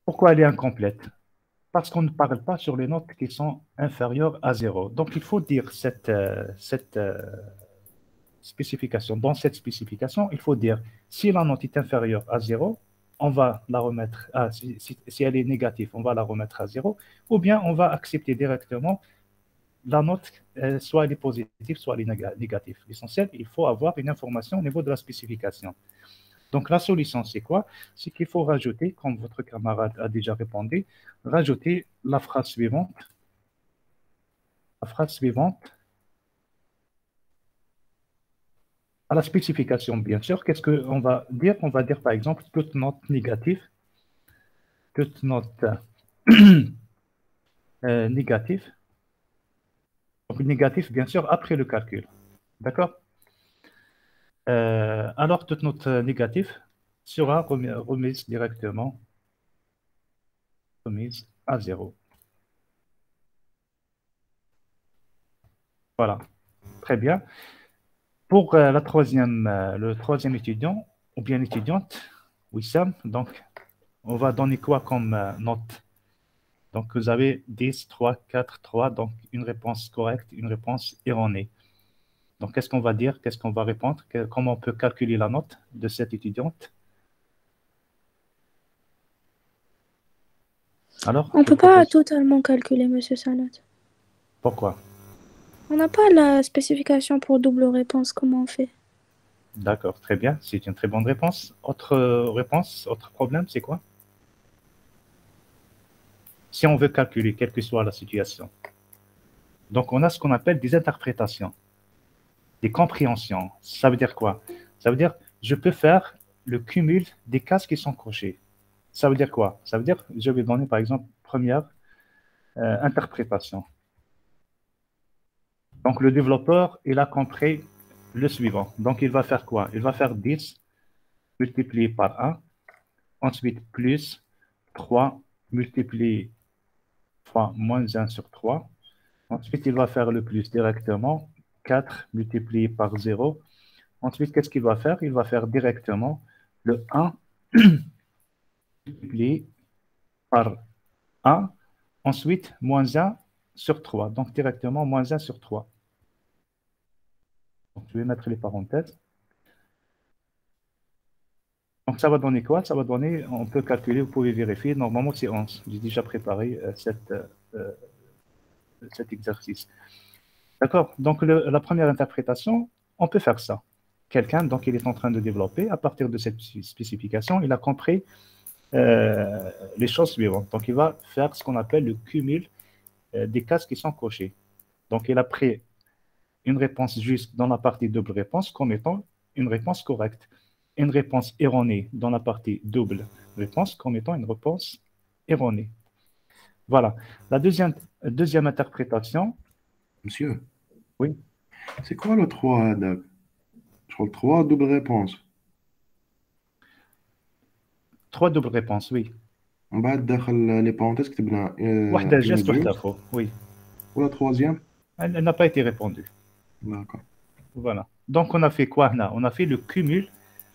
Pourquoi elle est incomplète? Parce qu'on ne parle pas sur les notes qui sont inférieures à zéro. Donc, il faut dire cette spécification. Dans cette spécification, il faut dire si la note est inférieure à zéro, on va la remettre à, si elle est négative, on va la remettre à zéro, ou bien on va accepter directement la note, soit elle est positive, soit elle est négative. L'essentiel, il faut avoir une information au niveau de la spécification. Donc, la solution, c'est quoi? C'est qu'il faut rajouter, comme votre camarade a déjà répondu, rajouter la phrase suivante à la spécification, bien sûr. Qu'est-ce qu'on va dire? On va dire, par exemple, toute note négative, donc négatif, bien sûr, après le calcul. D'accord? Alors, toute note négative sera remise directement, remise à zéro. Voilà, très bien. Pour le troisième étudiant, ou bien étudiante, Wissam, donc, on va donner quoi comme note? Donc, vous avez 10, 3, 4, 3, donc une réponse correcte, une réponse erronée. Donc, qu'est-ce qu'on va dire? Qu'est-ce qu'on va répondre? Comment on peut calculer la note de cette étudiante? Alors, On je peut pas propose. totalement calculer, monsieur Salat. Pourquoi? On n'a pas la spécification pour double réponse, comment on fait? D'accord, très bien. C'est une très bonne réponse. Autre réponse, autre problème, c'est quoi? Si on veut calculer, quelle que soit la situation. Donc, on a ce qu'on appelle des interprétations, des compréhensions. Ça veut dire quoi? Ça veut dire, je peux faire le cumul des cases qui sont cochées. Ça veut dire quoi? Ça veut dire, je vais donner par exemple, première interprétation. Donc, le développeur, il a compris le suivant. Donc, il va faire quoi? Il va faire 10 multiplié par 1, ensuite plus 3 multiplié par moins 1 sur 3. Ensuite, il va faire le plus directement, 4 multiplié par 0. Ensuite, qu'est-ce qu'il va faire? Il va faire directement le 1 multiplié par 1. Ensuite, moins 1 sur 3. Donc, directement, moins 1 sur 3. Donc, je vais mettre les parenthèses. Donc, ça va donner quoi? Ça va donner, on peut calculer, vous pouvez vérifier. Normalement, c'est 11. J'ai déjà préparé euh, cet exercice. D'accord? Donc, la première interprétation, on peut faire ça. Quelqu'un, donc, il est en train de développer. À partir de cette spécification, il a compris les choses suivantes. Donc, il va faire ce qu'on appelle le cumul des cases qui sont cochées. Donc, il a pris une réponse juste dans la partie double réponse comme étant une réponse correcte. Une réponse erronée dans la partie double réponse comme étant une réponse erronée. Voilà. La deuxième interprétation, Monsieur, oui, c'est quoi le 3 هذاك؟ Je crois le 3 double réponse. trois doubles réponses, oui. من بعد داخل les parenthèses كتبنا واحدة juste, واحدة injuste faux, oui. ou la troisième? Elle n'a pas été répondue. D'accord. Voilà. Donc, on a fait quoi là? On a fait le cumul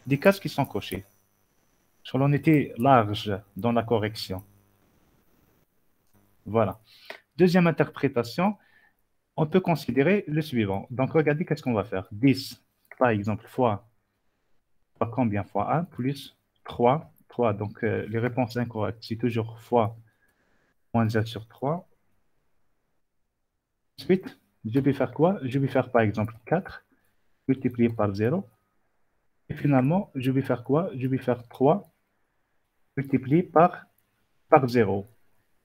des cases qui sont cochées. On était large dans la correction. Voilà. Deuxième interprétation, on peut considérer le suivant. Donc, regardez qu'est-ce qu'on va faire. 10, par exemple, fois combien? Fois 1 plus 3. 3. Donc, les réponses incorrectes, c'est toujours fois moins 1 sur 3. Ensuite, je vais faire quoi? Je vais faire, par exemple, 4 multiplié par 0. Et finalement, je vais faire quoi? Je vais faire 3 multiplié par 0.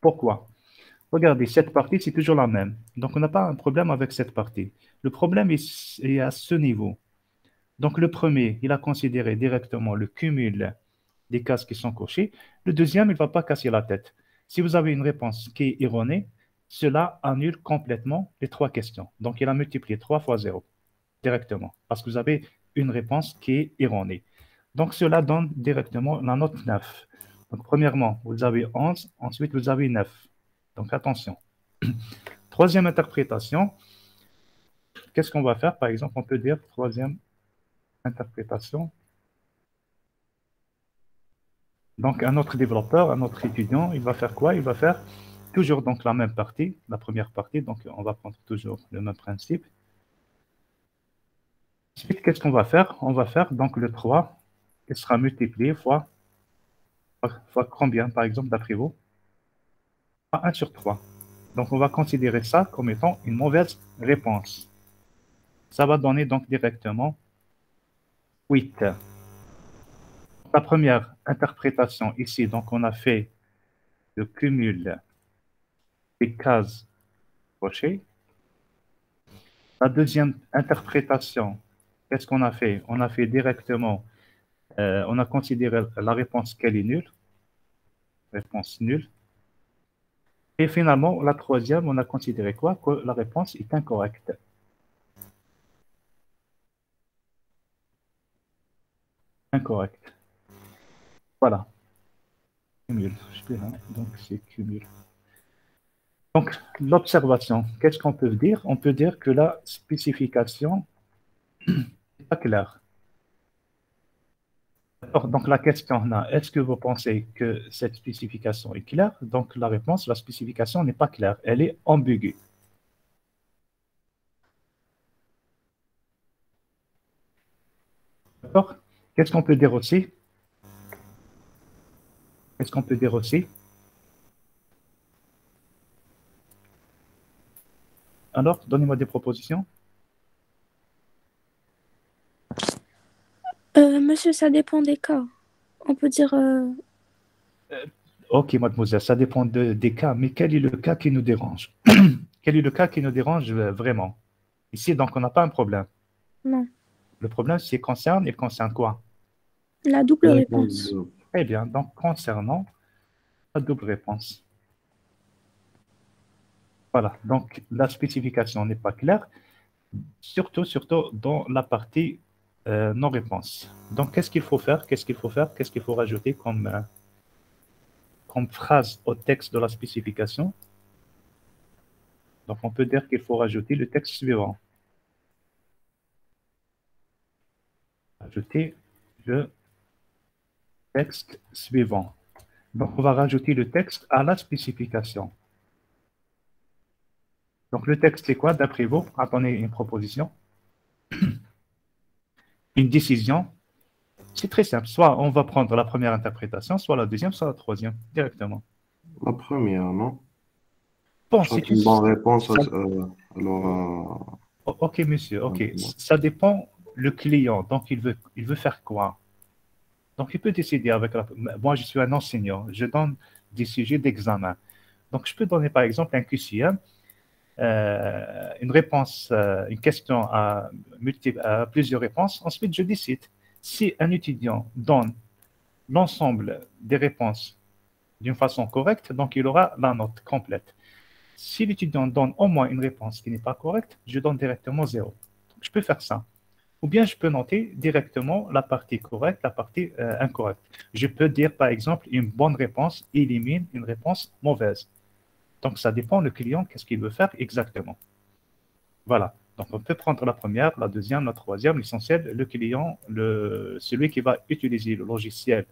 Pourquoi? Regardez, cette partie, c'est toujours la même. Donc, on n'a pas un problème avec cette partie. Le problème est à ce niveau. Donc, le premier, il a considéré directement le cumul des cases qui sont cochées. Le deuxième, il ne va pas casser la tête. Si vous avez une réponse qui est erronée, cela annule complètement les trois questions. Donc, il a multiplié 3 fois 0 directement parce que vous avez une réponse qui est erronée. Donc, cela donne directement la note 9. Donc, premièrement, vous avez 11, ensuite vous avez 9. Donc, attention. Troisième interprétation, qu'est-ce qu'on va faire? Par exemple, on peut dire troisième interprétation. Donc, un autre développeur, un autre étudiant, il va faire quoi? Il va faire toujours donc la même partie, la première partie. Donc, on va prendre toujours le même principe. Ensuite, qu'est-ce qu'on va faire? On va faire donc le 3 qui sera multiplié fois combien, par exemple, d'après vous? Fois 1 sur 3. Donc, on va considérer ça comme étant une mauvaise réponse. Ça va donner donc directement 8. La première interprétation ici, donc on a fait le cumul des cases cochées. La deuxième interprétation, qu'est-ce qu'on a fait? On a fait directement, on a considéré la réponse qu'elle est nulle, réponse nulle. Et finalement, la troisième, on a considéré quoi? Que la réponse est incorrecte. Incorrecte. Voilà. Cumul. Donc, c'est cumul. Donc, l'observation, qu'est-ce qu'on peut dire? On peut dire que la spécification n'est pas claire. Donc, la question là, est-ce que vous pensez que cette spécification est claire? Donc, la réponse, la spécification n'est pas claire, elle est ambiguë. D'accord? Qu'est-ce qu'on peut dire aussi? Qu'est-ce qu'on peut dire aussi? Alors, donnez-moi des propositions. Monsieur, ça dépend des cas. On peut dire... Ok, mademoiselle, ça dépend des cas, mais quel est le cas qui nous dérange? Quel est le cas qui nous dérange vraiment? Ici, donc, on n'a pas un problème. non. Le problème, il concerne quoi? La double La réponse. réponse double. Très bien, donc, concernant la double réponse. Voilà, donc, la spécification n'est pas claire, surtout dans la partie non-réponse. Donc, qu'est-ce qu'il faut faire? Qu'est-ce qu'il faut faire? Qu'est-ce qu'il faut rajouter comme phrase au texte de la spécification? Donc, on peut dire qu'il faut rajouter le texte suivant. Ajouter le texte suivant. Donc, on va rajouter le texte à la spécification. Donc, le texte, c'est quoi d'après vous? Attendez une proposition. Une décision. C'est très simple. Soit on va prendre la première interprétation, soit la deuxième, soit la troisième, directement. La première, non? Bon, Je crois c'est qu'une bonne réponse, ça- alors, Ok, monsieur, ok. maintenant. Ça dépend le client. Donc, il veut faire quoi? Donc, il peut décider avec moi, je suis un enseignant. Je donne des sujets d'examen. Donc, je peux donner, par exemple, un QCM, une réponse, une question à plusieurs réponses. Ensuite, je décide. Si un étudiant donne l'ensemble des réponses d'une façon correcte, donc il aura la note complète. Si l'étudiant donne au moins une réponse qui n'est pas correcte, je donne directement 0. Donc, je peux faire ça. Ou bien je peux noter directement la partie correcte, la partie incorrecte. Je peux dire, par exemple, une bonne réponse élimine une réponse mauvaise. Donc, ça dépend le client, qu'est-ce qu'il veut faire exactement. Voilà. Donc, on peut prendre la première, la deuxième, la troisième. L'essentiel, le client, celui qui va utiliser le logiciel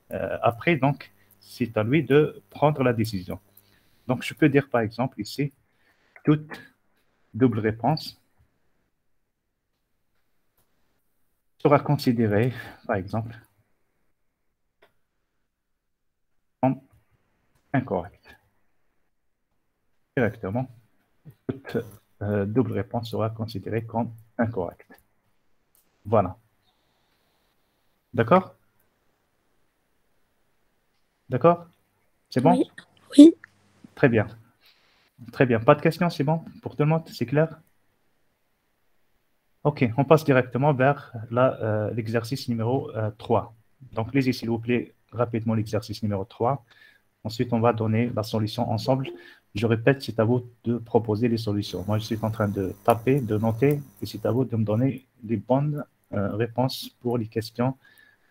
après, donc, c'est à lui de prendre la décision. Donc, je peux dire, par exemple, ici, toute double réponse sera considérée, par exemple, comme incorrecte. Directement, toute double réponse sera considérée comme incorrecte. Voilà. D'accord? D'accord? C'est bon? Oui. Oui. Très bien. Très bien. Pas de questions, c'est bon? Pour tout le monde, c'est clair? OK, on passe directement vers l'exercice numéro 3. Donc, lisez s'il vous plaît rapidement l'exercice numéro 3. Ensuite, on va donner la solution ensemble. Je répète, c'est à vous de proposer les solutions. Moi, je suis en train de taper, de noter, et c'est à vous de me donner les bonnes réponses pour les questions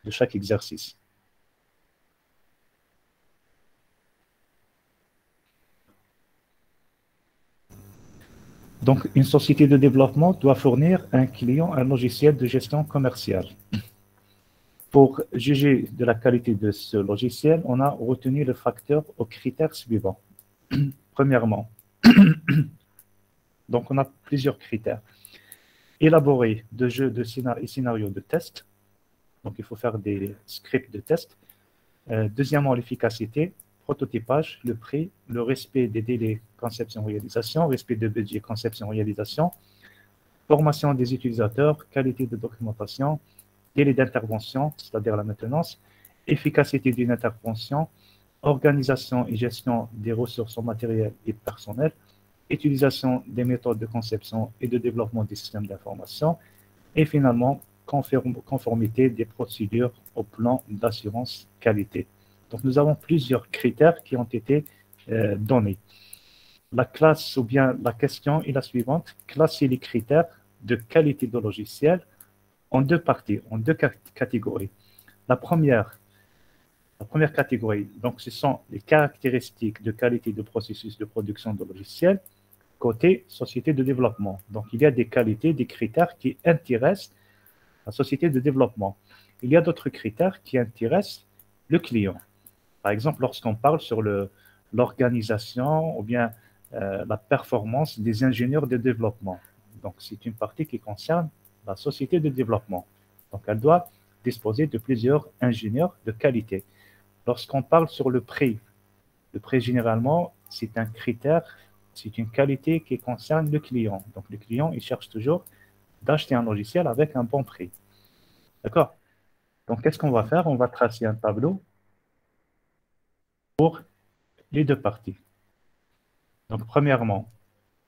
de chaque exercice. Donc, une société de développement doit fournir à un client un logiciel de gestion commerciale. Pour juger de la qualité de ce logiciel, on a retenu le facteur aux critères suivants. Premièrement, donc on a plusieurs critères. Élaborer de jeux de scénarios de test. Donc il faut faire des scripts de test. Deuxièmement, l'efficacité, prototypage, le prix, le respect des délais conception-réalisation, respect de budget conception-réalisation, formation des utilisateurs, qualité de documentation, délai d'intervention, c'est-à-dire la maintenance, efficacité d'une intervention, organisation et gestion des ressources en matériel et personnel, utilisation des méthodes de conception et de développement des systèmes d'information, et finalement, conformité des procédures au plan d'assurance qualité. Donc, nous avons plusieurs critères qui ont été donnés. La classe ou bien la question est la suivante. Classer les critères de qualité de logiciel en deux parties, en deux catégories. La première catégorie, donc, ce sont les caractéristiques de qualité de processus de production de logiciels côté société de développement. Donc, il y a des qualités, des critères qui intéressent la société de développement. Il y a d'autres critères qui intéressent le client. Par exemple, lorsqu'on parle sur l'organisation ou bien la performance des ingénieurs de développement. Donc, c'est une partie qui concerne la société de développement. Donc, elle doit disposer de plusieurs ingénieurs de qualité. Lorsqu'on parle sur le prix généralement, c'est un critère, c'est une qualité qui concerne le client. Donc, le client, il cherche toujours d'acheter un logiciel avec un bon prix. D'accord? Donc, qu'est-ce qu'on va faire? On va tracer un tableau pour les deux parties. Donc, premièrement,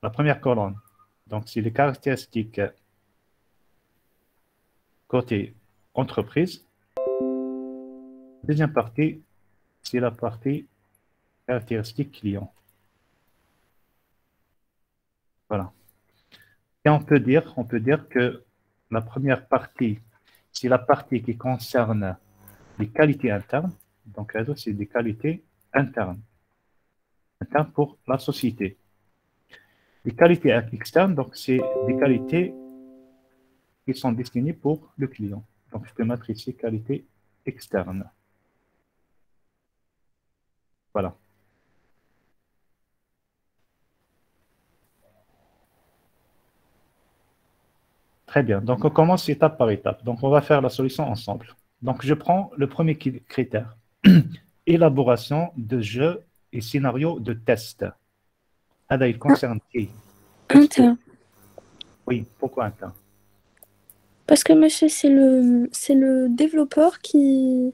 la première colonne, donc c'est les caractéristiques côté entreprise. Deuxième partie, c'est la partie caractéristiques client. Voilà. Et on peut dire que la première partie, c'est la partie qui concerne les qualités internes. Donc, les autres, c'est des qualités internes pour la société. Les qualités externes, donc, c'est des qualités qui sont destinées pour le client. Donc, je peux mettre ici qualité externe. Voilà. Très bien. Donc, on commence étape par étape. Donc, on va faire la solution ensemble. Donc, je prends le premier critère. Élaboration de jeux et scénarios de test. Il concerne qui? Interne. Oui, pourquoi interne? Parce que monsieur, c'est le développeur qui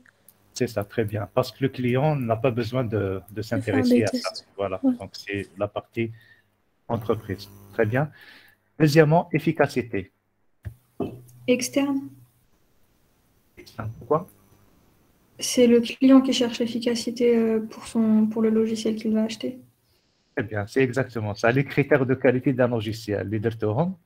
C'est ça, très bien. Parce que le client n'a pas besoin de fait faire s'intéresser des à ça. tests. Voilà. Ouais. Donc, c'est la partie entreprise. Très bien. Deuxièmement, efficacité. Externe, Pourquoi? c'est le client qui cherche l'efficacité pour le logiciel qu'il va acheter. Très bien, c'est exactement ça. Les critères de qualité d'un logiciel, les Deltorum.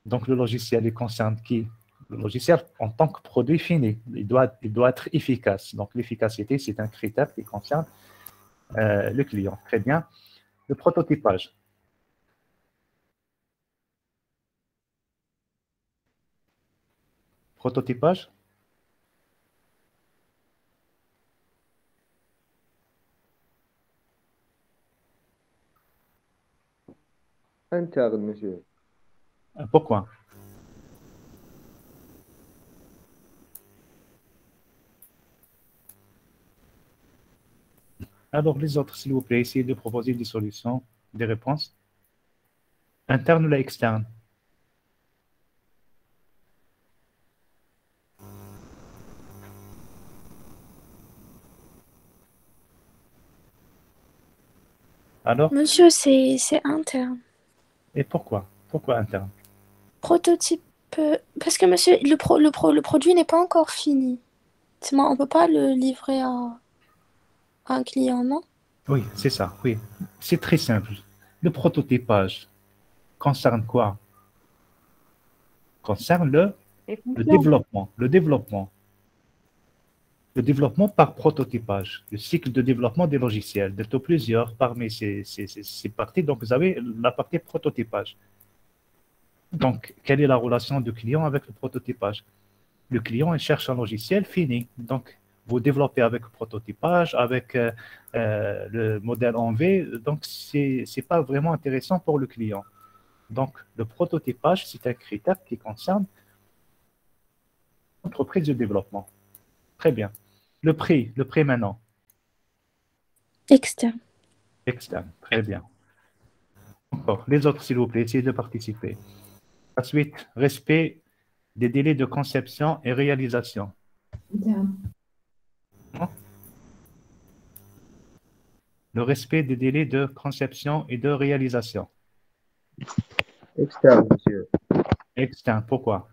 Donc, le logiciel, il concerne qui? Le logiciel en tant que produit fini. Il doit être efficace. Donc, l'efficacité, c'est un critère qui concerne le client. Très bien. Le prototypage. Prototypage. Interne, monsieur. Pourquoi? Alors, les autres, s'il vous plaît, essayez de proposer des solutions, des réponses. Interne ou externe? Alors, Monsieur, c'est interne. et pourquoi? Pourquoi interne? Prototype. Parce que monsieur, le produit n'est pas encore fini. On ne peut pas le livrer à un client, non? Oui, c'est ça, oui. C'est très simple. Le prototypage concerne quoi? Concerne le développement. Le développement. Le développement par prototypage. Le cycle de développement des logiciels. De plusieurs parmi ces parties. Donc, vous avez la partie prototypage. Donc, quelle est la relation du client avec le prototypage? Le client, il cherche un logiciel fini. Donc, vous développez avec prototypage, avec le modèle en V. Donc, c'est pas vraiment intéressant pour le client. Donc, le prototypage, c'est un critère qui concerne l'entreprise de développement. Très bien. Le prix maintenant, Externe. externe. Très bien. Encore, les autres, s'il vous plaît, essayez de participer. Ensuite, respect des délais de conception et réalisation. Hein? Le respect des délais de conception et de réalisation. Externe, monsieur. Externe, pourquoi?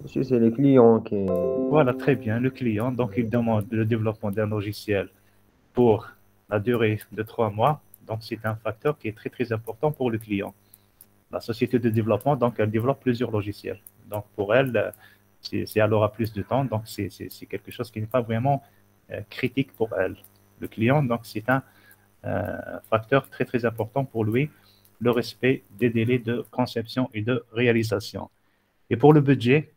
Monsieur, c'est les clients qui... Voilà, très bien. Le client, donc, il demande le développement d'un logiciel pour la durée de 3 mois. Donc, c'est un facteur qui est très, très important pour le client. La société de développement, donc, elle développe plusieurs logiciels. Donc, pour elle, elle aura plus de temps. Donc, c'est quelque chose qui n'est pas vraiment critique pour elle. Le client, donc, c'est un facteur très, très important pour lui, le respect des délais de conception et de réalisation. Et pour le budget,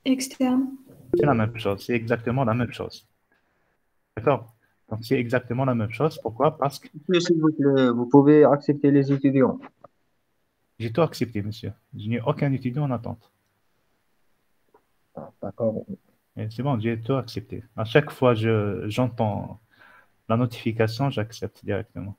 Externe. c'est la même chose. C'est exactement la même chose. D'accord? Donc, c'est exactement la même chose. Pourquoi? Parce que Monsieur, s'il vous plaît, vous pouvez accepter les étudiants. j'ai tout accepté, monsieur. Je n'ai aucun étudiant en attente. Ah, d'accord. Et c'est bon, j'ai tout accepté. À chaque fois j'entends la notification, j'accepte directement.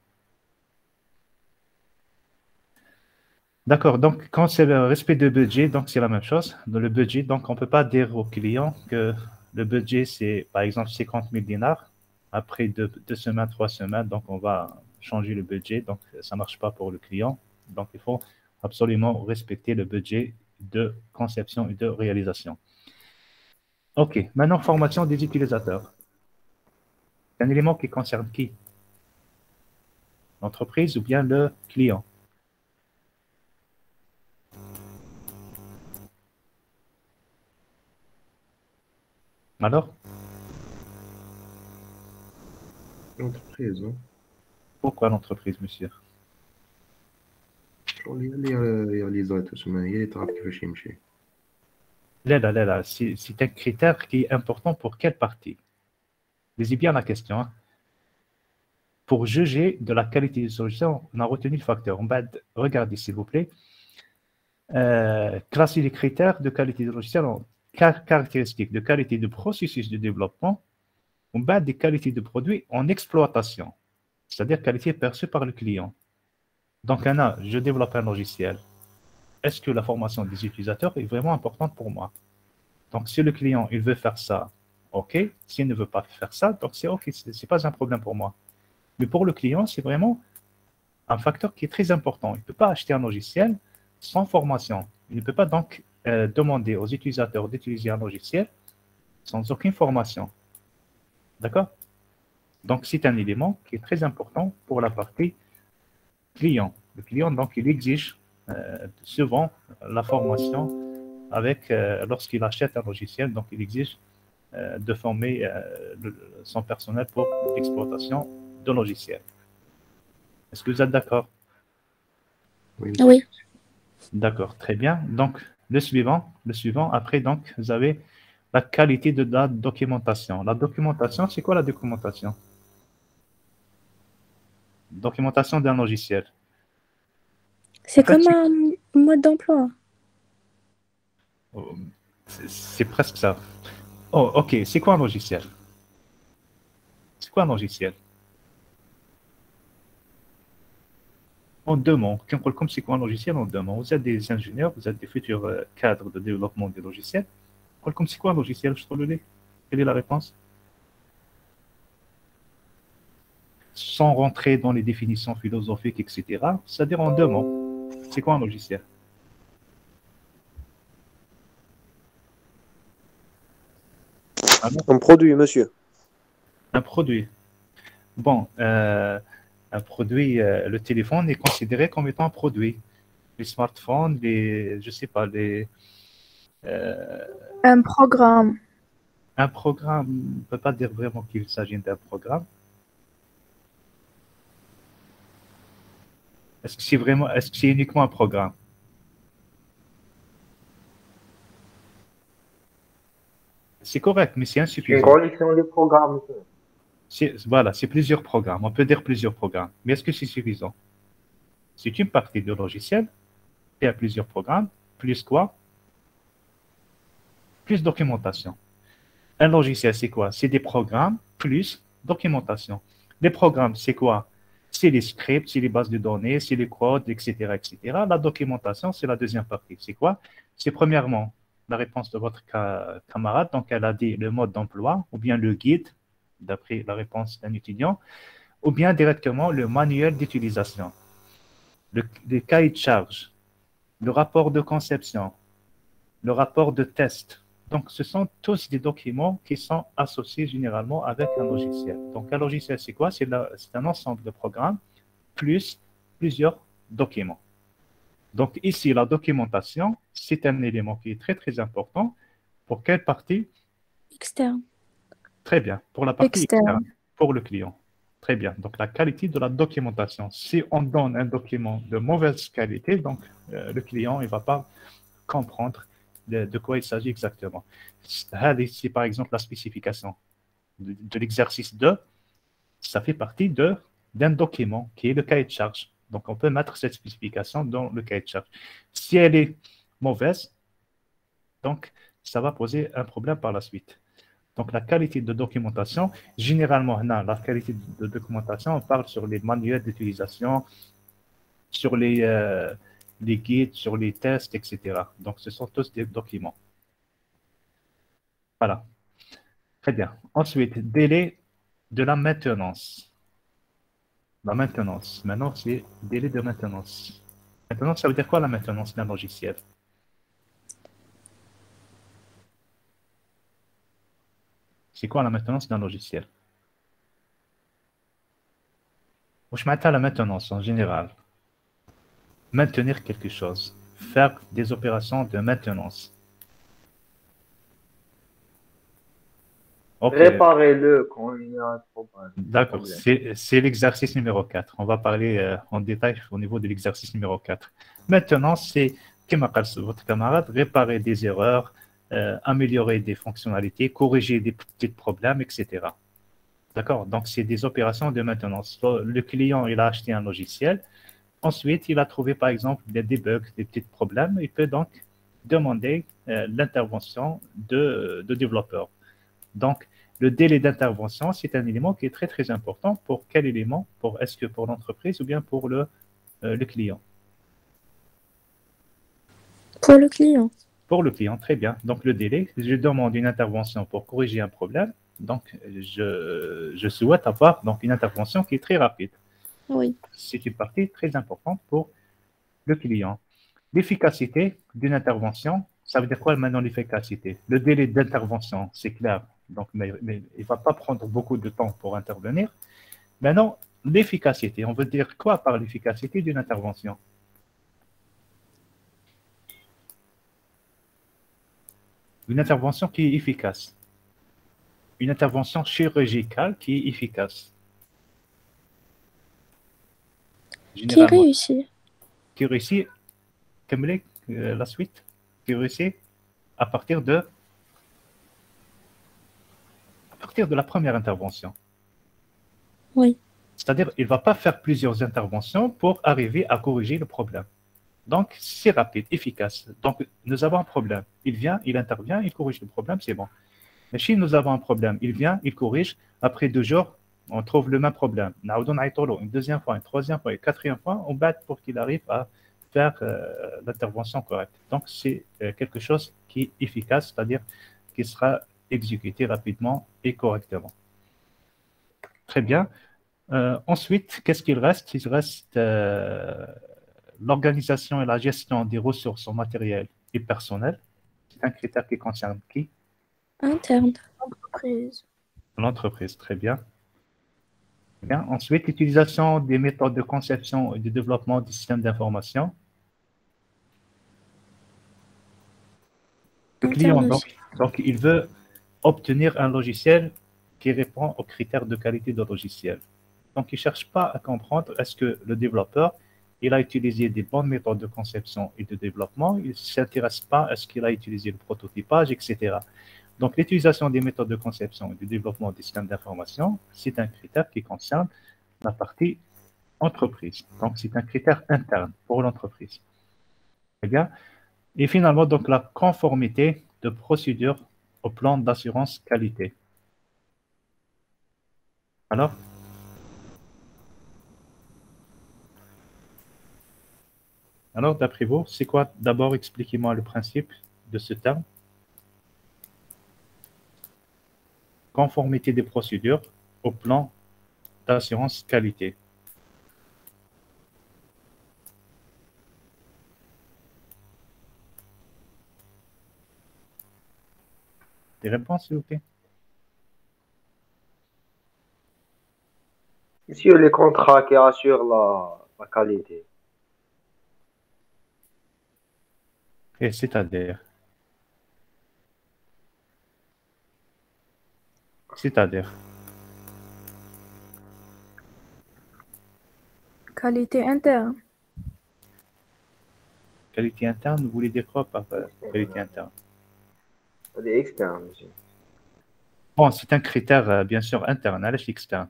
D'accord, donc quand c'est le respect de budget, donc c'est la même chose. Dans le budget, donc on ne peut pas dire au client que le budget c'est par exemple 50 000 dinars. Après 2 semaines, 3 semaines, donc on va changer le budget. Donc ça ne marche pas pour le client. Donc il faut absolument respecter le budget de conception et de réalisation. OK, maintenant formation des utilisateurs. C'est un élément qui concerne qui? L'entreprise ou bien le client? Alors, L'entreprise, hein. pourquoi l'entreprise, monsieur? شغل هي اللي رياليزات تسمى هي اللي تعرف كيفاش يمشي. Là, c'est un critère qui est important pour quelle partie? Lisez bien la question. Hein. Pour juger de la qualité du solution, on a retenu le facteur. Regardez, s'il vous plaît. Classer les critères de qualité du logiciel en caractéristiques de qualité de processus de développement, on bat des qualités de produits en exploitation, c'est-à-dire qualité perçue par le client. Donc, je développe un logiciel. Est-ce que la formation des utilisateurs est vraiment importante pour moi? Donc, si le client il veut faire ça, OK. S'il ne veut pas faire ça, donc c'est OK, c'est pas un problème pour moi. Mais pour le client, c'est vraiment un facteur qui est très important. Il ne peut pas acheter un logiciel sans formation. Il ne peut pas donc demander aux utilisateurs d'utiliser un logiciel sans aucune formation. D'accord? Donc, c'est un élément qui est très important pour la partie client. Le client, donc, il exige souvent la formation avec, lorsqu'il achète un logiciel, donc il exige de former son personnel pour l'exploitation de logiciel. Est-ce que vous êtes d'accord? Oui. D'accord, très bien. Donc, le suivant, après, donc, vous avez la qualité de la documentation. La documentation, c'est quoi la documentation? Documentation d'un logiciel. C'est En fait, comme un mode d'emploi. c'est presque ça. Oh, ok. C'est quoi un logiciel? C'est quoi un logiciel? En 2 mots. Comme c'est quoi un logiciel en 2 mots? Vous êtes des ingénieurs, vous êtes des futurs cadres de développement des logiciels. Comme c'est quoi un logiciel? Je te le dis. Quelle est la réponse? Sans rentrer dans les définitions philosophiques, etc. C'est-à-dire en 2 mots. C'est quoi un logiciel? Un produit, monsieur. Un produit. Bon, un produit, le téléphone est considéré comme étant un produit. Les smartphones, je sais pas, Un programme. un programme, on ne peut pas dire vraiment qu'il s'agit d'un programme. Est-ce que c'est uniquement un programme? C'est correct, mais c'est Une insuffisant. collection de programmes. Voilà, c'est plusieurs programmes. On peut dire plusieurs programmes. Mais est-ce que c'est suffisant? C'est une partie du logiciel. Il y a plusieurs programmes. Plus quoi? Plus documentation. Un logiciel, c'est quoi? C'est des programmes plus documentation. Les programmes, c'est quoi? C'est les scripts, c'est les bases de données, c'est les codes, etc., etc. La documentation, c'est la deuxième partie. C'est quoi? C'est premièrement la réponse de votre camarade. Donc, elle a dit le mode d'emploi ou bien le guide, d'après la réponse d'un étudiant, ou bien directement le manuel d'utilisation, le cahier de charge, le rapport de conception, le rapport de test. Donc, ce sont tous des documents qui sont associés généralement avec un logiciel. Donc, un logiciel, c'est quoi? C'est un ensemble de programmes plus plusieurs documents. Donc, ici, la documentation, c'est un élément qui est très, très important. Pour quelle partie? Externe. Très bien. Pour la partie Externe. externe, pour le client. Très bien. Donc, la qualité de la documentation. Si on donne un document de mauvaise qualité, donc le client, il ne va pas comprendre de quoi il s'agit exactement. C'est par exemple la spécification de l'exercice 2, ça fait partie d'un document qui est le cahier de charge. Donc, on peut mettre cette spécification dans le cahier de charge. Si elle est mauvaise, donc, ça va poser un problème par la suite. Donc, la qualité de documentation, généralement, la qualité de documentation, on parle sur les manuels d'utilisation, sur les guides, sur les tests, etc. Donc, ce sont tous des documents. Voilà. Très bien. Ensuite, délai de la maintenance. La maintenance. Maintenant, c'est délai de maintenance. Maintenance, ça veut dire quoi la maintenance d'un logiciel? C'est quoi la maintenance d'un logiciel? Je m'attends à la maintenance en général. Maintenir quelque chose. Faire des opérations de maintenance. Okay. Réparez-le quand il y a un problème. D'accord, c'est l'exercice numéro 4. On va parler en détail au niveau de l'exercice numéro 4. Maintenant, c'est, comme a dit votre camarade, réparer des erreurs, améliorer des fonctionnalités, corriger des petits problèmes, etc. D'accord? Donc, c'est des opérations de maintenance. Le client, il a acheté un logiciel. Ensuite, il a trouvé, par exemple, des bugs, des petits problèmes. Il peut donc demander l'intervention de développeurs. Donc, le délai d'intervention, c'est un élément qui est très, très important. Pour quel élément? Est-ce que pour l'entreprise ou bien pour le client? Pour le client. Pour le client, très bien. Donc, le délai, je demande une intervention pour corriger un problème. Donc, je souhaite avoir donc, une intervention qui est très rapide. Oui. C'est une partie très importante pour le client. L'efficacité d'une intervention, ça veut dire quoi maintenant l'efficacité? Le délai d'intervention, c'est clair. Donc, mais il ne va pas prendre beaucoup de temps pour intervenir. Maintenant, l'efficacité, on veut dire quoi par l'efficacité d'une intervention? Une intervention qui est efficace. Une intervention chirurgicale qui est efficace. Qui réussit. Qui réussit, comme la suite, qui réussit à partir de la première intervention. Oui. C'est-à-dire, il ne va pas faire plusieurs interventions pour arriver à corriger le problème. Donc, c'est rapide, efficace. Donc, nous avons un problème. Il vient, il intervient, il corrige le problème, c'est bon. Mais si nous avons un problème, il vient, il corrige. Après 2 jours, on trouve le même problème. Une deuxième fois, une troisième fois, une quatrième fois, on bat pour qu'il arrive à faire l'intervention correcte. Donc, c'est quelque chose qui est efficace, c'est-à-dire qui sera exécuté rapidement et correctement. Très bien. Ensuite, qu'est-ce qu'il reste? Il reste l'organisation et la gestion des ressources en matériel et personnel. C'est un critère qui concerne qui? Interne. Entreprise. L'entreprise, très bien. Bien. Ensuite, l'utilisation des méthodes de conception et de développement du système d'information. Le client, donc, il veut obtenir un logiciel qui répond aux critères de qualité de logiciel. Donc, il ne cherche pas à comprendre est-ce que le développeur, il a utilisé des bonnes méthodes de conception et de développement. Il ne s'intéresse pas à ce qu'il a utilisé le prototypage, etc. Donc, l'utilisation des méthodes de conception et du développement des systèmes d'information, c'est un critère qui concerne la partie entreprise. Donc, c'est un critère interne pour l'entreprise. Très bien. Et finalement, donc, la conformité de procédure au plan d'assurance qualité. Alors, d'après vous, c'est quoi? D'abord, expliquez-moi le principe de ce terme. Conformité des procédures au plan d'assurance qualité. Des réponses, s'il vous plaît? Monsieur, les contrats qui assurent la qualité. Et c'est-à-dire, Qualité interne. qualité interne, vous voulez dire quoi par qualité interne? C'est externe, monsieur. Bon, c'est un critère, bien sûr, interne, à l'échelle externe.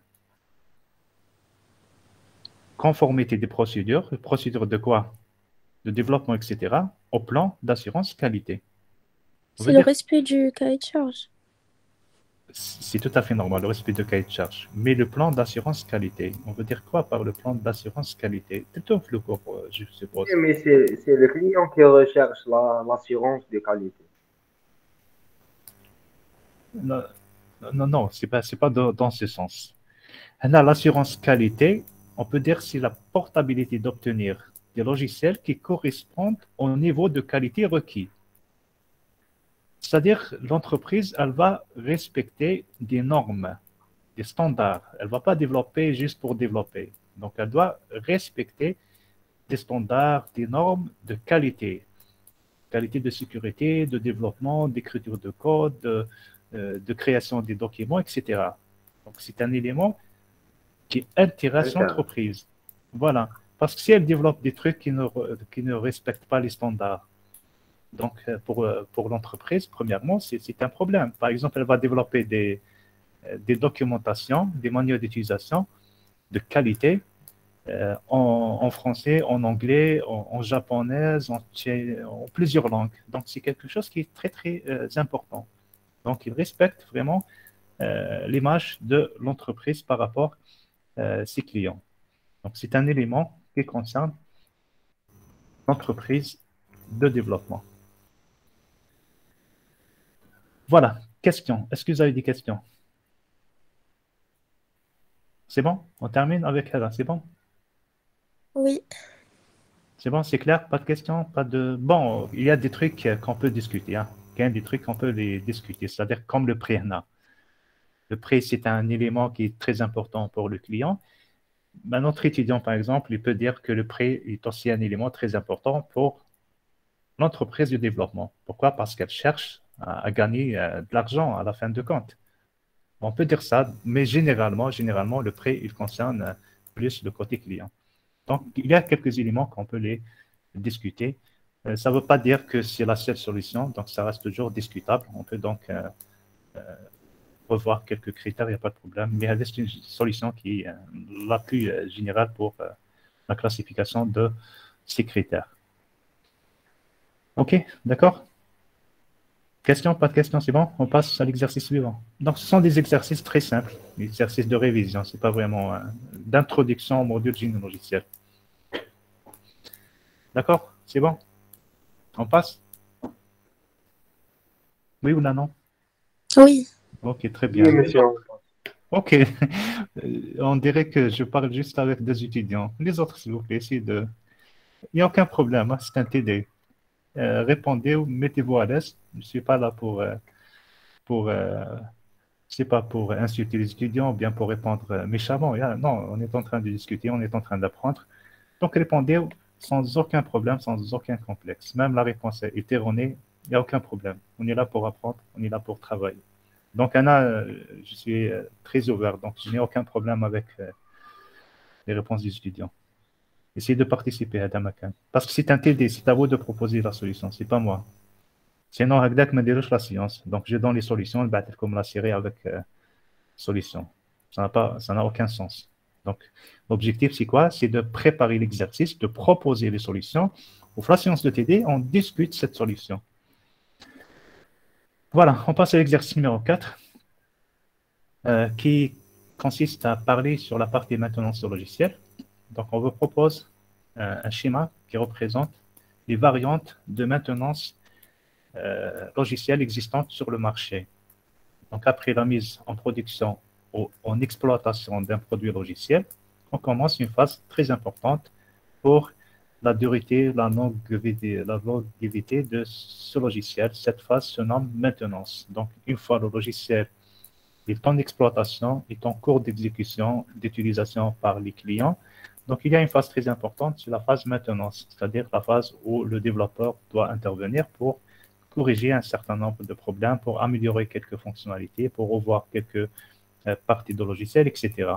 Conformité des procédures de quoi? De développement, etc., au plan d'assurance qualité. C'est le respect du cahier de charge. C'est tout à fait normal, le respect de cahier de charge. Mais le plan d'assurance qualité, on veut dire quoi par le plan d'assurance qualité? C'est tout flou, je suppose. Oui, mais c'est le client qui recherche l'assurance de qualité. Non, non, c'est pas dans ce sens. Là, l'assurance qualité, on peut dire c'est la portabilité d'obtenir des logiciels qui correspondent au niveau de qualité requis. C'est-à-dire, l'entreprise, elle va respecter des normes, des standards. Elle ne va pas développer juste pour développer. Donc, elle doit respecter des standards, des normes de qualité. Qualité de sécurité, de développement, d'écriture de code, de création des documents, etc. Donc, c'est un élément qui intéresse l'entreprise. Voilà. Parce que si elle développe des trucs qui ne respectent pas les standards, donc pour l'entreprise, premièrement, c'est un problème. Par exemple, elle va développer des documentations, des manuels d'utilisation de qualité en français, en anglais, en japonais, en plusieurs langues. Donc, c'est quelque chose qui est très, très important. Donc, il respecte vraiment l'image de l'entreprise par rapport à ses clients. Donc, c'est un élément qui concerne l'entreprise de développement. Voilà. Questions. Est-ce que vous avez des questions? C'est bon? On termine avec Hada. C'est bon? Oui. C'est bon, c'est clair? Pas de questions? Pas de... Bon, il y a des trucs qu'on peut discuter. Hein. Il y a des trucs qu'on peut les discuter. C'est-à-dire comme le prix. Le prix, c'est un élément qui est très important pour le client. Ben, notre étudiant, par exemple, il peut dire que le prix est aussi un élément très important pour l'entreprise de développement. Pourquoi? Parce qu'elle cherche à gagner de l'argent à la fin de compte. On peut dire ça, mais généralement, le prix, il concerne plus le côté client. Donc, il y a quelques éléments qu'on peut les discuter. Ça ne veut pas dire que c'est la seule solution, donc ça reste toujours discutable. On peut donc revoir quelques critères, il n'y a pas de problème, mais c'est une solution qui est la plus générale pour la classification de ces critères. OK, d'accord? Question, pas de question, c'est bon? On passe à l'exercice suivant. Donc, ce sont des exercices très simples, des exercices de révision, ce n'est pas vraiment d'introduction au module génie logiciel. D'accord? C'est bon? On passe? Oui ou non? Oui. Ok, très bien. Oui, monsieur. Ok. On dirait que je parle juste avec des étudiants. Les autres, s'il vous plaît, essayez de... Il n'y a aucun problème, hein, c'est un TD. Répondez ou mettez-vous à l'aise. Je ne suis pas là c'est pas pour insulter les étudiants ou bien pour répondre méchamment. Non, on est en train de discuter, on est en train d'apprendre. Donc, répondez sans aucun problème, sans aucun complexe. Même la réponse est erronée, il n'y a aucun problème. On est là pour apprendre, on est là pour travailler. Donc, Anna, je suis très ouvert, donc je n'ai aucun problème avec les réponses des étudiants. Essayez de participer à Damakan. Parce que c'est un TD, c'est à vous de proposer la solution, c'est pas moi. Sinon, هكذاك ما نديروش la science. Donc, je donne les solutions, نبعث لكم la série avec solution. Ça n'a aucun sens. Donc, l'objectif, c'est quoi? C'est de préparer l'exercice, de proposer les solutions. Au la séance de TD, on discute cette solution. Voilà, on passe à l'exercice numéro 4, qui consiste à parler sur la partie maintenance du logiciel. Donc, on vous propose un schéma qui représente les variantes de maintenance logicielle existantes sur le marché. Donc, après la mise en production ou en exploitation d'un produit logiciel, on commence une phase très importante pour la durée, la longévité de ce logiciel. Cette phase se nomme maintenance. Donc, une fois le logiciel est en exploitation, est en cours d'exécution, d'utilisation par les clients, donc il y a une phase très importante, c'est la phase maintenance, c'est-à-dire la phase où le développeur doit intervenir pour corriger un certain nombre de problèmes, pour améliorer quelques fonctionnalités, pour revoir quelques parties de logiciel, etc.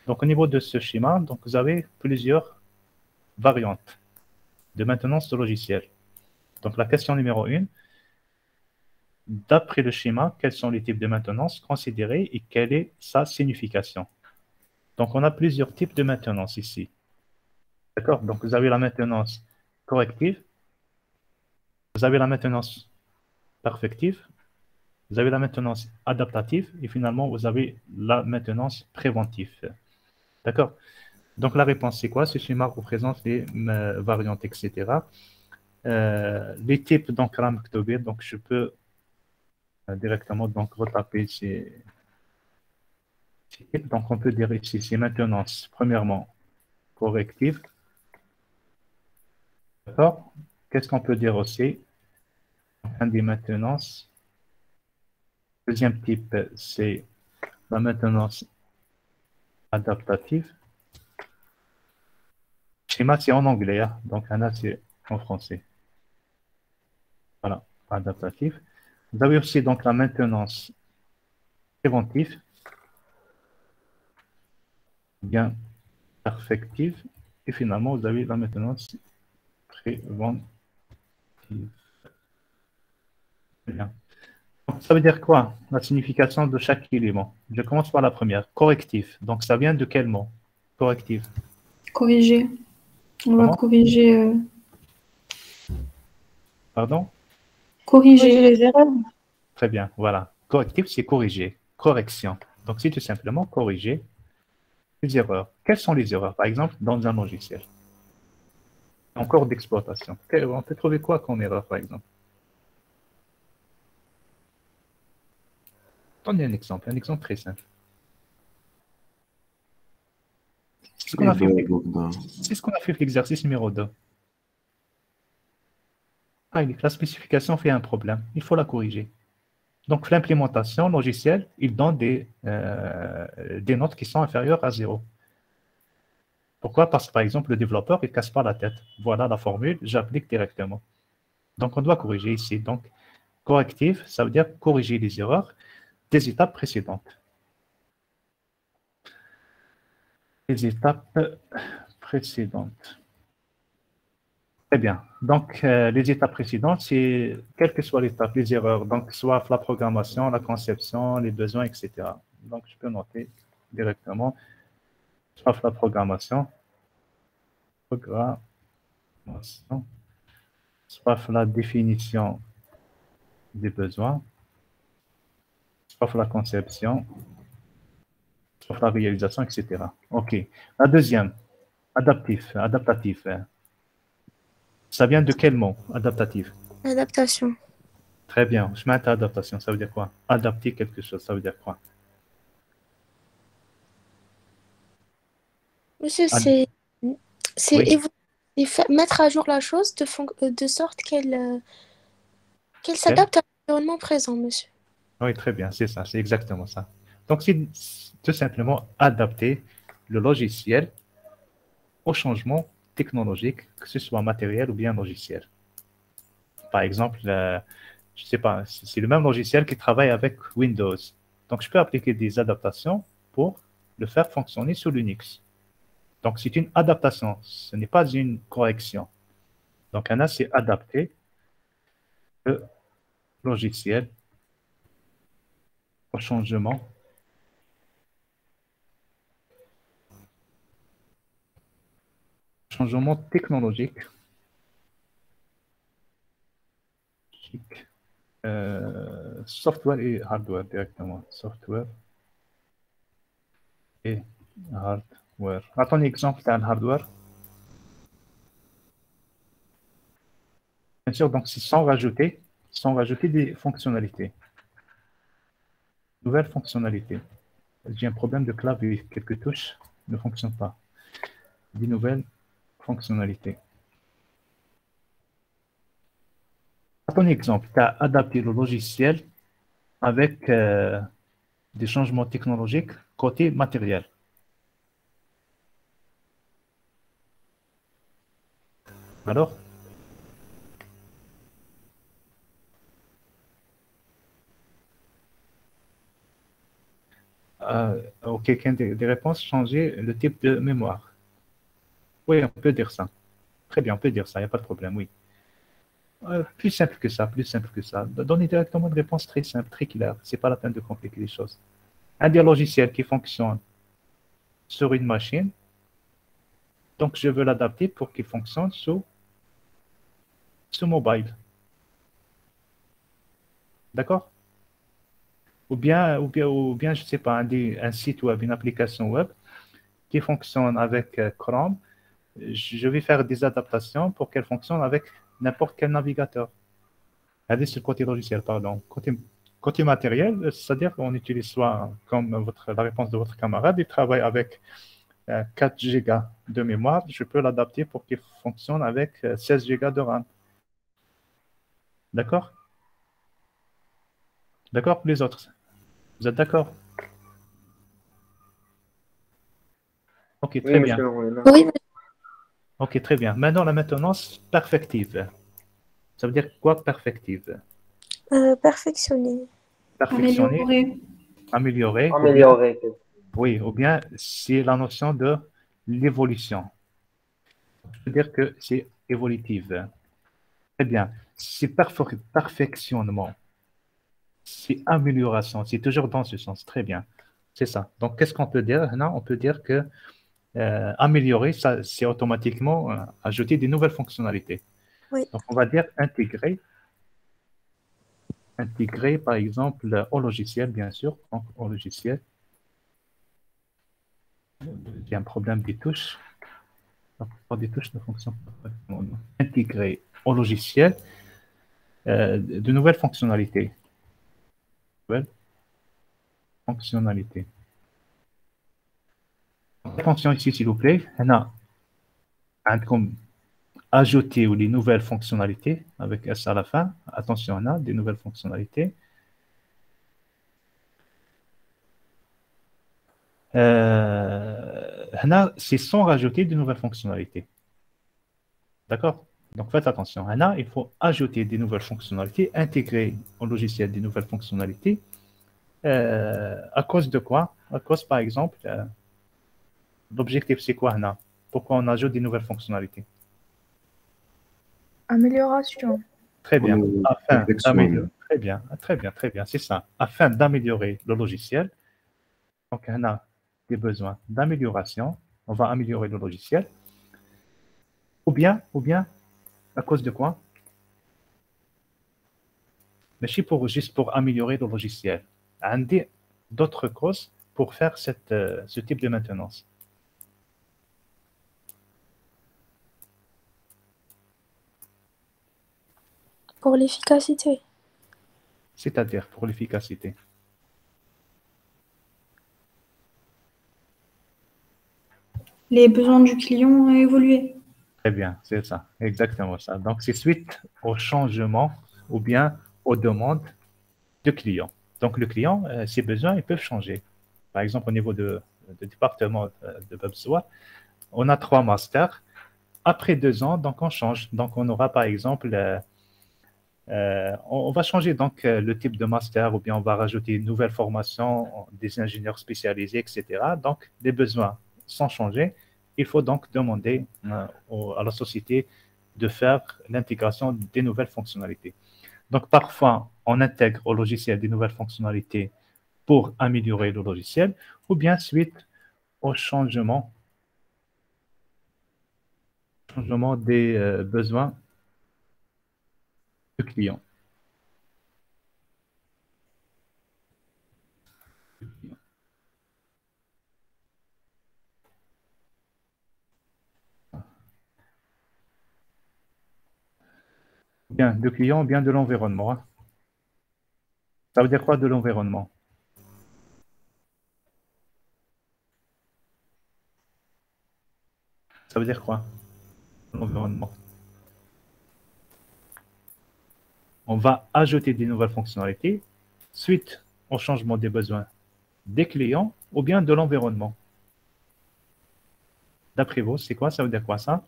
Donc, au niveau de ce schéma, donc, vous avez plusieurs variantes de maintenance de logiciel. Donc, la question numéro 1, d'après le schéma, quels sont les types de maintenance considérés et quelle est sa signification? Donc, on a plusieurs types de maintenance ici. D'accord? Donc, vous avez la maintenance corrective, vous avez la maintenance perfective, vous avez la maintenance adaptative et finalement, vous avez la maintenance préventive. D'accord? Donc, la réponse, c'est quoi? Ce schéma représente les variantes, etc. Les types, donc, donc je peux directement donc, retaper ces types. Donc, on peut dire ici, c'est maintenance, premièrement, corrective. D'accord? Qu'est-ce qu'on peut dire aussi? Un des maintenances. Deuxième type, c'est la maintenance adaptative. Schéma, c'est en anglais, hein? Donc Anna, c'est en français. Voilà, adaptative. Vous avez aussi donc la maintenance préventive, bien perfective, et finalement, vous avez la maintenance préventive. Bien. Donc, ça veut dire quoi? La signification de chaque élément. Je commence par la première, correctif. Donc, ça vient de quel mot? Correctif. Corriger. On va Comment? corriger. Pardon? Corriger. les erreurs. Très bien, voilà. Correctif, c'est corriger. Correction. Donc, c'est tout simplement corriger les erreurs. Quelles sont les erreurs, par exemple, dans un logiciel? En cours d'exploitation. On peut trouver quoi comme erreur, par exemple? Donnez un exemple très simple. C'est ce qu'on a fait avec l'exercice numéro 2. Ah, la spécification fait un problème. Il faut la corriger. Donc, l'implémentation logicielle, il donne des notes qui sont inférieures à 0. Pourquoi? Parce que, par exemple, le développeur, il ne casse pas la tête. Voilà la formule, j'applique directement. Donc, on doit corriger ici. Donc, correctif, ça veut dire corriger les erreurs des étapes précédentes. Les étapes précédentes. Très bien. Donc, les étapes précédentes, c'est quelle que soit l'étape, les erreurs. Donc, soit la programmation, la conception, les besoins, etc. Donc, je peux noter directement, soit la programmation, soit la définition des besoins, soit la conception, soit la réalisation, etc. OK. La deuxième, adaptatif. Ça vient de quel mot, adaptatif? Adaptation. Très bien. Je mets adaptation, ça veut dire quoi? Adapter quelque chose, ça veut dire quoi? Monsieur, c'est Oui. mettre à jour la chose de sorte qu'elle s'adapte à l'environnement présent, monsieur. Oui, très bien, c'est ça, c'est exactement ça. Donc, c'est tout simplement adapter le logiciel au changement technologique, que ce soit matériel ou bien logiciel. Par exemple, je ne sais pas, c'est le même logiciel qui travaille avec Windows. Donc, je peux appliquer des adaptations pour le faire fonctionner sur Linux. Donc, c'est une adaptation, ce n'est pas une correction. Donc, Anna, c'est adapter le logiciel au changement technologique. Software et hardware directement. Software et hardware. Attends, exemple d'un hardware. Bien sûr, donc c'est sans rajouter des fonctionnalités. Nouvelles fonctionnalités. J'ai un problème de clavier, quelques touches ne fonctionnent pas. Des nouvelles fonctionnalités. À ton exemple, tu as adapté le logiciel avec des changements technologiques côté matériel. Alors, ok, quelqu'un des réponses, changer le type de mémoire. Oui, on peut dire ça. Très bien, on peut dire ça, il n'y a pas de problème, oui. Plus simple que ça, plus simple que ça. Donnez directement une réponse très simple, très claire. Ce n'est pas la peine de compliquer les choses. Un des logiciels qui fonctionne sur une machine, donc je veux l'adapter pour qu'il fonctionne sur mobile. D'accord? Ou bien, je ne sais pas, un site web, une application web qui fonctionne avec Chrome, je vais faire des adaptations pour qu'elle fonctionne avec n'importe quel navigateur. Regardez ce côté logiciel, pardon. Côté matériel, c'est-à-dire qu'on utilise soit, comme la réponse de votre camarade, il travaille avec 4 Go de mémoire, je peux l'adapter pour qu'il fonctionne avec 16 Go de RAM. D'accord? D'accord pour les autres? Vous êtes d'accord? Ok, très Oui, bien. monsieur, on est là. Oui, Ok, très bien. Maintenant, la maintenance perfective. Ça veut dire quoi, perfective? perfectionner. Perfectionner, Améliorer. améliorer, Améliorer. ou bien c'est la notion de l'évolution. Je veux dire que c'est évolutive. Très bien. C'est perfectionnement. C'est amélioration. C'est toujours dans ce sens. Très bien. C'est ça. Donc, qu'est-ce qu'on peut dire? Non, on peut dire que améliorer, ça, c'est automatiquement ajouter des nouvelles fonctionnalités. Oui. Donc, on va dire intégrer, par exemple, au logiciel, bien sûr. Donc, au logiciel, il y a un problème des touches. Donc, des touches ne fonctionnent pas. Intégrer au logiciel de nouvelles fonctionnalités. Nouvelles fonctionnalités. Attention ici, s'il vous plaît. On a comme ajouter ou les nouvelles fonctionnalités avec S à la fin. Attention, on a des nouvelles fonctionnalités. C'est sans rajouter de nouvelles fonctionnalités. D'accord? Donc faites attention. Il faut ajouter des nouvelles fonctionnalités, intégrer au logiciel des nouvelles fonctionnalités. À cause de quoi? À cause, par exemple, l'objectif, c'est quoi, Hana? Pourquoi on ajoute des nouvelles fonctionnalités? Amélioration. Très bien. Afin perfectionner. d'améliorer. Très bien, très bien, très bien. C'est ça. Afin d'améliorer le logiciel. Donc, on a des besoins d'amélioration. On va améliorer le logiciel. Ou bien, à cause de quoi? Mais juste pour améliorer le logiciel. On a d'autres causes pour faire ce type de maintenance. Pour l'efficacité. C'est-à-dire pour l'efficacité. Les besoins du client ont évolué. Très bien, c'est ça, exactement ça. Donc, c'est suite au changement ou bien aux demandes du client. Donc, le client, ses besoins, ils peuvent changer. Par exemple, au niveau du département de WebSource, on a 3 masters. Après 2 ans, donc on change. Donc, on aura par exemple, on va changer donc le type de master ou bien on va rajouter une nouvelle formation, des ingénieurs spécialisés, etc. Donc, les besoins sont changés. Il faut donc demander à la société de faire l'intégration des nouvelles fonctionnalités. Donc, parfois, on intègre au logiciel des nouvelles fonctionnalités pour améliorer le logiciel, ou bien suite au changement des besoins du client. Bien, du client, bien de l'environnement. Hein. Ça veut dire quoi de l'environnement? Ça veut dire quoi, l'environnement? On va ajouter des nouvelles fonctionnalités suite au changement des besoins des clients ou bien de l'environnement. D'après vous, c'est quoi? Ça veut dire quoi ça?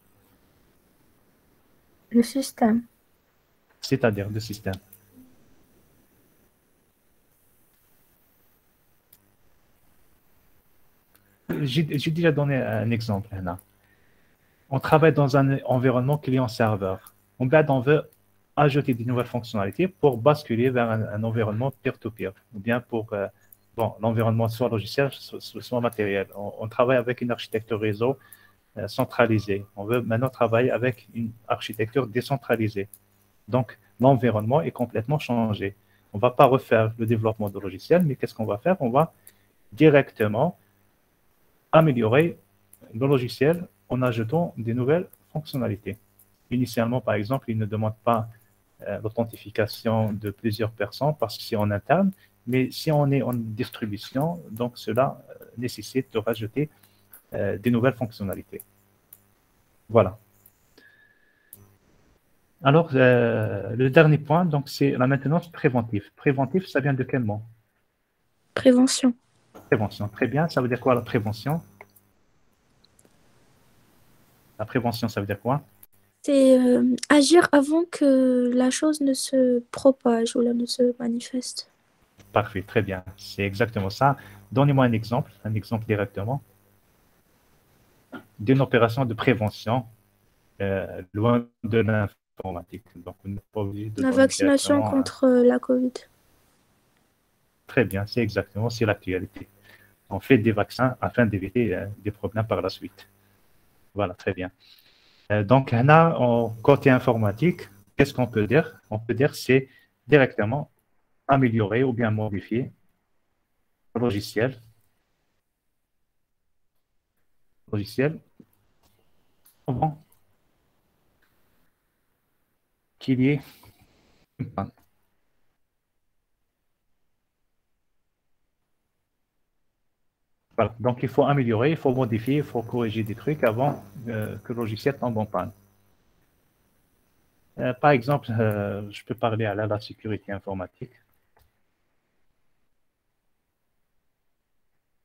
Le système. C'est-à-dire le système. J'ai déjà donné un exemple. Là. On travaille dans un environnement client-serveur. On veut ajouter des nouvelles fonctionnalités pour basculer vers un environnement peer-to-peer, ou bien pour l'environnement soit logiciel, soit matériel. On travaille avec une architecture réseau centralisée. On veut maintenant travailler avec une architecture décentralisée. Donc, l'environnement est complètement changé. On ne va pas refaire le développement de logiciel, mais qu'est-ce qu'on va faire? On va directement améliorer le logiciel en ajoutant des nouvelles fonctionnalités. Initialement, par exemple, il ne demande pas l'authentification de plusieurs personnes parce que c'est en interne, mais si on est en distribution, donc cela nécessite de rajouter des nouvelles fonctionnalités. Voilà. Alors, le dernier point, donc, c'est la maintenance préventive. Préventif, ça vient de quel mot? Prévention. Prévention, très bien. Ça veut dire quoi la prévention? La prévention, ça veut dire quoi? C'est agir avant que la chose ne se propage ou là ne se manifeste. Parfait, très bien. C'est exactement ça. Donnez-moi un exemple directement d'une opération de prévention loin de l'informatique. Donc, on n'est pas obligé de La donner vaccination directement, contre la Covid. Très bien, c'est exactement, c'est l'actualité. On fait des vaccins afin d'éviter des problèmes par la suite. Voilà, très bien. Donc, là, côté informatique, qu'est-ce qu'on peut dire? On peut dire c'est directement améliorer ou bien modifier le logiciel avant qu'il y ait une panne. Voilà. Donc, il faut améliorer, il faut modifier, il faut corriger des trucs avant que le logiciel tombe en panne. Par exemple, je peux parler à la sécurité informatique.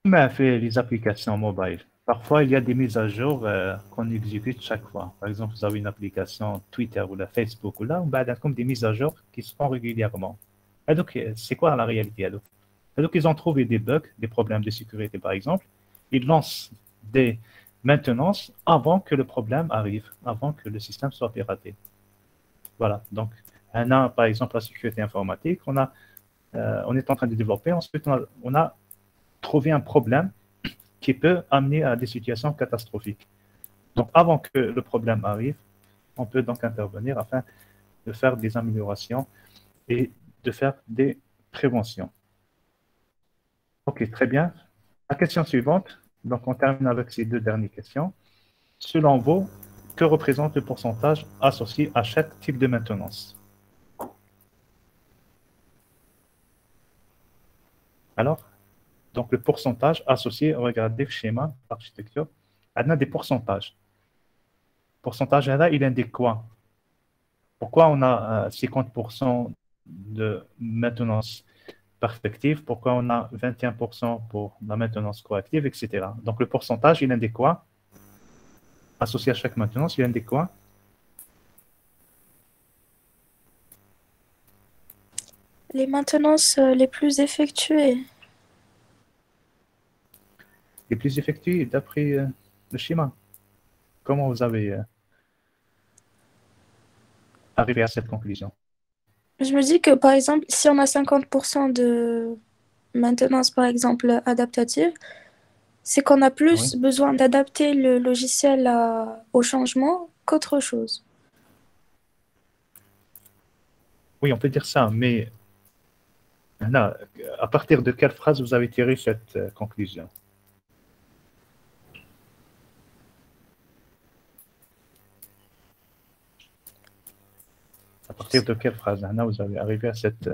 On fait les applications mobiles. Parfois, il y a des mises à jour qu'on exécute chaque fois. Par exemple, vous avez une application Twitter ou la Facebook ou là, on a comme des mises à jour qui se font régulièrement. Et donc, c'est quoi la réalité? Donc, ils ont trouvé des bugs, des problèmes de sécurité, par exemple. Ils lancent des maintenances avant que le problème arrive, avant que le système soit piraté. Voilà. Donc, par exemple, la sécurité informatique, on est en train de développer. Ensuite, on a trouvé un problème qui peut amener à des situations catastrophiques. Donc, avant que le problème arrive, on peut donc intervenir afin de faire des améliorations et de faire des préventions. OK, très bien. La question suivante, donc on termine avec ces deux dernières questions. Selon vous, que représente le pourcentage associé à chaque type de maintenance? Alors, donc le pourcentage associé, regardez le schéma d'architecture, on a des pourcentages. Pourcentage là, il indique quoi? Pourquoi on a 50% de maintenance perfective? Pourquoi on a 21% pour la maintenance corrective, etc. Donc le pourcentage, il indique quoi? Associé à chaque maintenance, il indique quoi? Les maintenances les plus effectuées. Les plus effectués d'après le schéma. Comment vous avez arrivé à cette conclusion? Je me dis que, par exemple, si on a 50% de maintenance, par exemple, adaptative, c'est qu'on a Oui. plus besoin d'adapter le logiciel au changement qu'autre chose. Oui, on peut dire ça, mais là, à partir de quelle phrase vous avez tiré cette conclusion? À partir de quelle phrase là, vous avez arrivé à cette...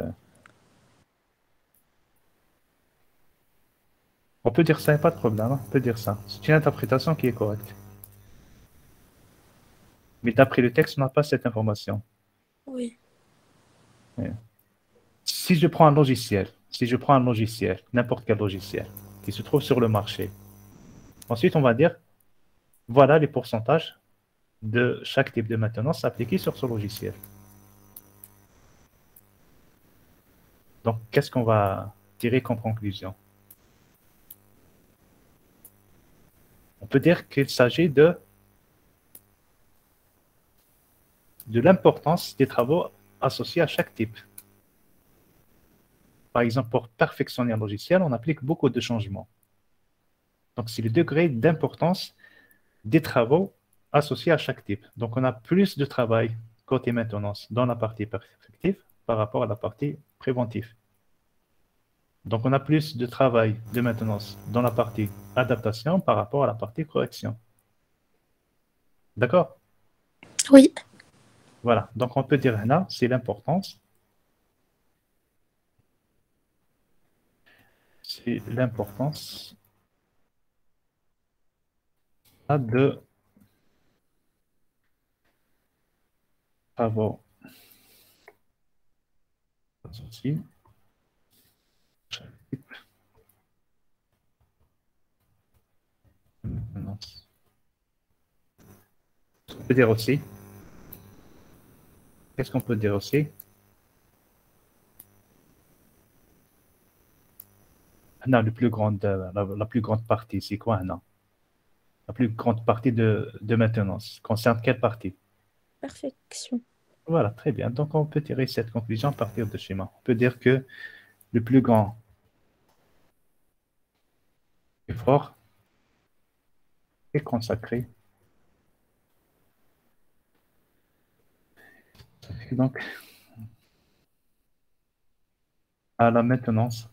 On peut dire ça, il n'y a pas de problème, hein, on peut dire ça. C'est une interprétation qui est correcte. Mais d'après le texte, on n'a pas cette information. Oui. Si je prends un logiciel, n'importe quel logiciel, qui se trouve sur le marché, ensuite on va dire, voilà les pourcentages de chaque type de maintenance appliqué sur ce logiciel. Donc, qu'est-ce qu'on va tirer comme conclusion? On peut dire qu'il s'agit de l'importance des travaux associés à chaque type. Par exemple, pour perfectionner un logiciel, on applique beaucoup de changements. Donc, c'est le degré d'importance des travaux associés à chaque type. Donc, on a plus de travail côté maintenance dans la partie perfective par rapport à la partie préventive. Donc, on a plus de travail de maintenance dans la partie adaptation par rapport à la partie correction. D'accord? Oui. Voilà. Donc, on peut dire là, c'est l'importance. C'est l'importance de travaux associés à chaque type de maintenance. On peut dire aussi, qu'est-ce qu'on peut dire aussi? Non, la plus grande partie, c'est quoi, non? La plus grande partie de maintenance concerne quelle partie? Perfection. Voilà, très bien. Donc, on peut tirer cette conclusion à partir de schéma. On peut dire que le plus grand effort est consacré donc à la maintenance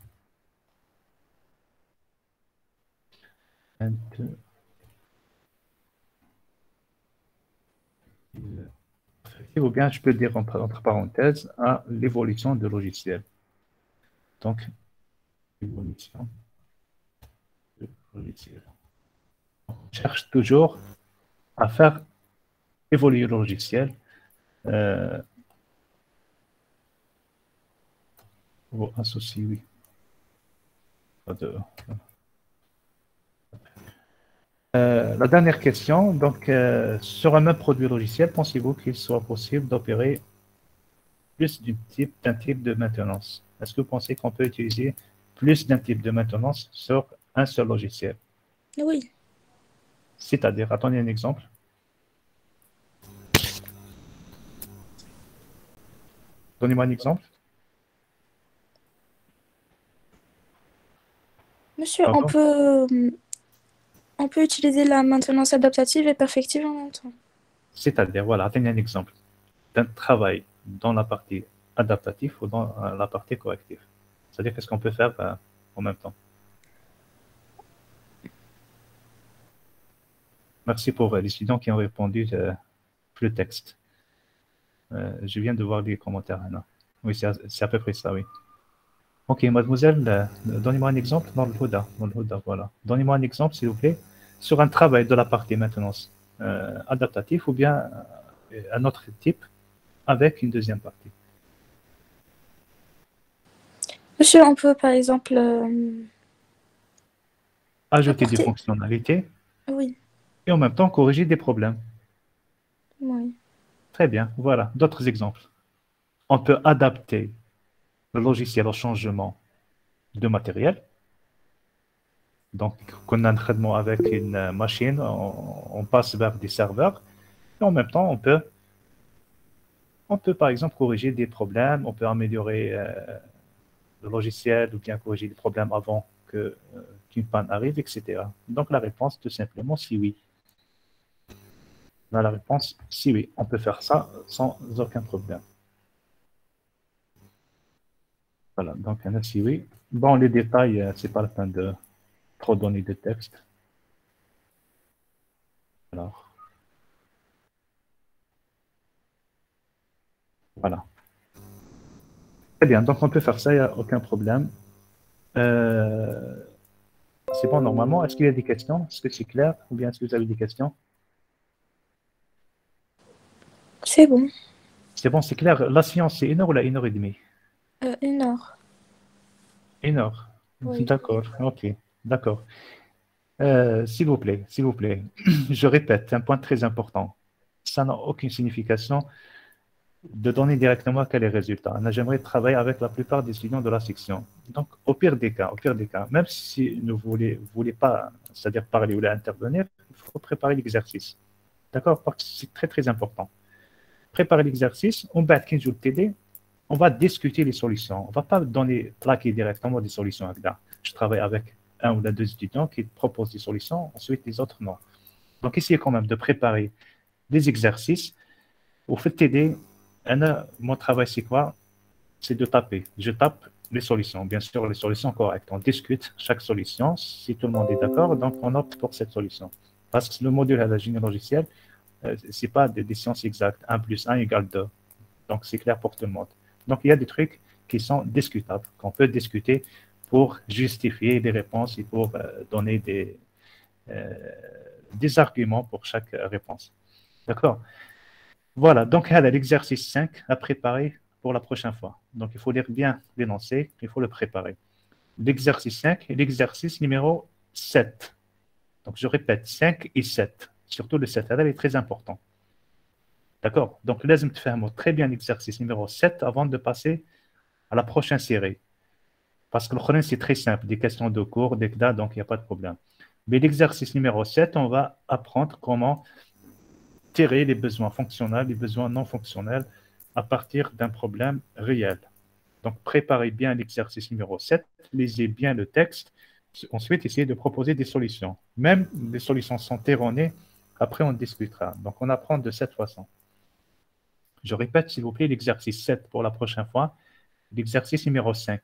ou bien je peux dire entre parenthèses à l'évolution de logiciel. Donc, évolution de logiciel. On cherche toujours à faire évoluer le logiciel ou associé, oui. La dernière question, donc sur un même produit logiciel, pensez-vous qu'il soit possible d'opérer plus d'un type de maintenance? Est-ce que vous pensez qu'on peut utiliser plus d'un type de maintenance sur un seul logiciel? Oui. C'est-à-dire, attendez un exemple. Donnez-moi un exemple. Monsieur, Pardon? on peut utiliser la maintenance adaptative et perfective en même temps. C'est-à-dire, voilà, attendez un exemple d'un travail dans la partie adaptative ou dans la partie corrective. C'est-à-dire, qu'est-ce qu'on peut faire en même temps? Merci pour les étudiants qui ont répondu le texte. Je viens de voir les commentaires maintenant. Oui, c'est à peu près ça, oui. Ok, mademoiselle, donnez-moi un exemple dans le Huda. Voilà. Donnez-moi un exemple, s'il vous plaît, sur un travail de la partie maintenance adaptatif ou bien un autre type avec une deuxième partie. Monsieur, on peut par exemple Ajouter des apporter. fonctionnalités Oui. et en même temps corriger des problèmes. Oui. Très bien, voilà, d'autres exemples. On peut adapter le logiciel au changement de matériel. Donc, qu'on a un traitement avec une machine, on passe vers des serveurs et en même temps, on peut On peut par exemple corriger des problèmes, on peut améliorer le logiciel ou bien corriger des problèmes avant qu'une panne arrive, etc. Donc la réponse, tout simplement, c'est oui. La réponse, c'est oui. On peut faire ça sans aucun problème. Voilà, donc un si oui. Bon, les détails, c'est pas la peine de trop donner de texte. Alors, voilà. Très bien, donc on peut faire ça, il n'y a aucun problème. C'est bon normalement. Est-ce qu'il y a des questions? Est-ce que c'est clair? Ou bien est-ce que vous avez des questions? C'est bon. C'est bon, c'est clair. La science, c'est 1 heure ou la 1 heure et demie? 1 heure. 1 heure. Oui. D'accord, ok, d'accord. S'il vous plaît, je répète, un point très important. Ça n'a aucune signification de donner directement quel est le résultat. J'aimerais travailler avec la plupart des étudiants de la section. Donc, au pire des cas, même si vous voulez pas, c'est-à-dire parler ou intervenir, il faut préparer l'exercice. D'accord? Parce que c'est très, très important. Préparer l'exercice, on va TD, on va discuter les solutions. On ne va pas plaquer directement des solutions. Je travaille avec un ou deux étudiants qui proposent des solutions, ensuite les autres non. Donc, essayez quand même de préparer des exercices. Au fait TD, mon travail, c'est quoi? C'est de taper. Je tape les solutions. Bien sûr, les solutions correctes. On discute chaque solution. Si tout le monde est d'accord, donc on opte pour cette solution. Parce que le module à la génie logicielle, ce n'est pas des sciences exactes. 1 + 1 = 2. Donc, c'est clair pour tout le monde. Donc, il y a des trucs qui sont discutables, qu'on peut discuter pour justifier des réponses et pour donner des arguments pour chaque réponse. D'accord? Voilà, donc l'exercice 5 à préparer pour la prochaine fois. Donc, il faut lire bien l'énoncé, il faut le préparer. L'exercice 5 et l'exercice numéro 7. Donc, je répète, 5 et 7. Surtout le 7, elle est très important. D'accord? Donc, laisse-moi faire très bien l'exercice numéro 7 avant de passer à la prochaine série. Parce que le problème, c'est très simple, des questions de cours, des dates, donc il n'y a pas de problème. Mais l'exercice numéro 7, on va apprendre comment tirer les besoins fonctionnels, les besoins non fonctionnels à partir d'un problème réel. Donc, préparez bien l'exercice numéro 7, lisez bien le texte, ensuite essayez de proposer des solutions. Même les solutions sont erronées, après on discutera. Donc, on apprend de cette façon. Je répète, s'il vous plaît, l'exercice 7 pour la prochaine fois, l'exercice numéro 5.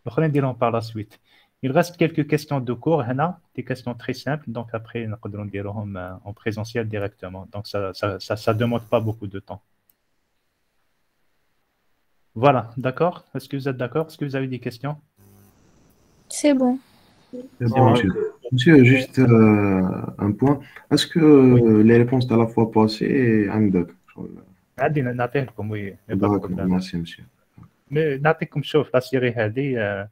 On par la suite. Il reste quelques questions de cours, des questions très simples, donc après, nous pouvons les en présentiel directement. Donc, ça ne demande pas beaucoup de temps. Voilà, d'accord? Est-ce que vous êtes d'accord? Est-ce que vous avez des questions? C'est bon. C'est bon, monsieur. Monsieur, juste un point. Est-ce que les réponses de la fois passée, نعطيكم oui, d'accord, merci, monsieur. mais نعطيكم شوف la série هذه